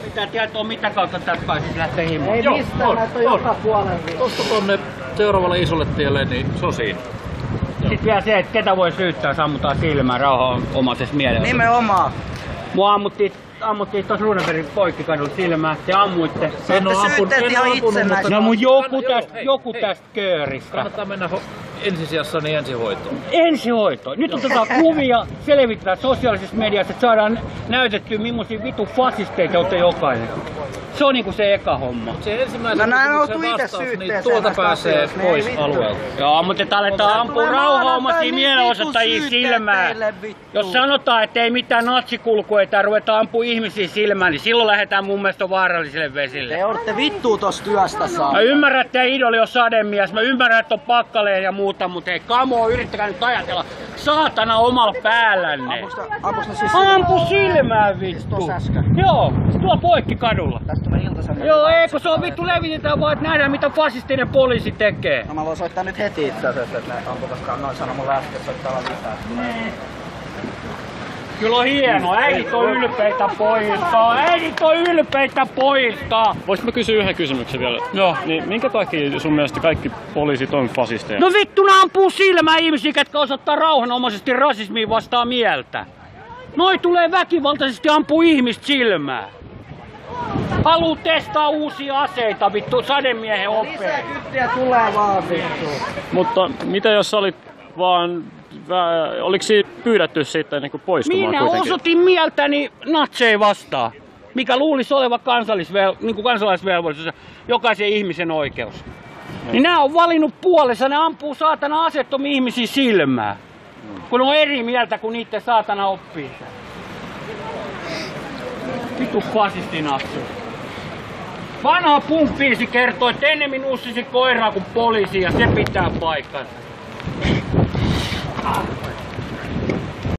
Pitää tietoa mitä kautta tästä pääsis lähtee himaan. Ei mistään, näitä on joka puolella. Tuosta tonne seuraavalle isolle tielle, niin se on siinä. Sitten vielä se, että ketä voi syyttää, jos ammutaan silmään rauhanomaisessa mielessä. Nimenomaan. Mua ammuttiin tuossa Runebergin poikkikadulla silmään. Te ammuitte. En oo ampunut. No mun joku tästä kööristä. Kannattaa mennä ensisijassa niin ensihoitoon. Ensihoitoon. Nyt otetaan kuvia, selvitetään sosiaalisessa mediassa, että saadaan näytettyä millaisia vitu fasisteita olette jokainen. Se on niinku se eka homma. Se ensimmäisen kysymyksen vastaus, niin tuolta pääsee pois alueelta. Joo, mutta että aletaan ampua rauhaomaisia mielenosoittajia silmään. Jos sanotaan, että ei mitään natsikulkua, että ruvetaan ampua ihmisiä silmään, niin silloin lähdetään mun mielestä vaarallisille vesille. Te olette vittua tosta työstä saa. Mä ymmärrän, että idoli on sademies, mä ymmärrän, että on pakkaleen ja muuta, mutta hei, kamoo, yrittäkää nyt ajatella. Saatana omalla päällänne. Ampu silmään vittu. Joo, tuo poikki kadulla. Tästä tulee Ilta-Sanomat. Joo, eikö se on vittu levitetään vaan, että nähdään mitä fasistinen poliisi tekee. No mä voin soittaa nyt heti itse asiassa, että ne ampukaskaan noin sanoi mulle äsken soittaa lisää. Kyllä on hieno, äidit on ylpeitä pojista, äidit on ylpeitä pojista. Voisit mä kysyä yhden kysymyksen vielä? Joo. Niin minkä takia sun mielestä kaikki poliisit on fasisteja? No vittu, ne ampuu silmään ihmisiä, jotka osoittaa rauhanomaisesti rasismiin vastaan mieltä. Noi tulee väkivaltaisesti ampuu ihmistä silmään. Haluu testaa uusia aseita, vittu, sademiehen opeen. Lisää kyttiä tulee vaan vittu. Mutta mitä jos olit vaan... Oliko siinä pyydetty sitten niin poistumaan Minä kuitenkin? osoitin mieltäni natseja vastaan, mikä luulisi olevan kansalaisvelvollisuus, jokaisen ihmisen oikeus. Niin nämä on valinnut puolensa, ne ampuu saatana asettomia ihmisiä silmään. Kun on eri mieltä kuin niiden saatana oppii. Vitu fasistinatsu. Vanha punkbiisi kertoo, että ennemmin ussisi koiraa kuin poliisi ja se pitää paikkansa.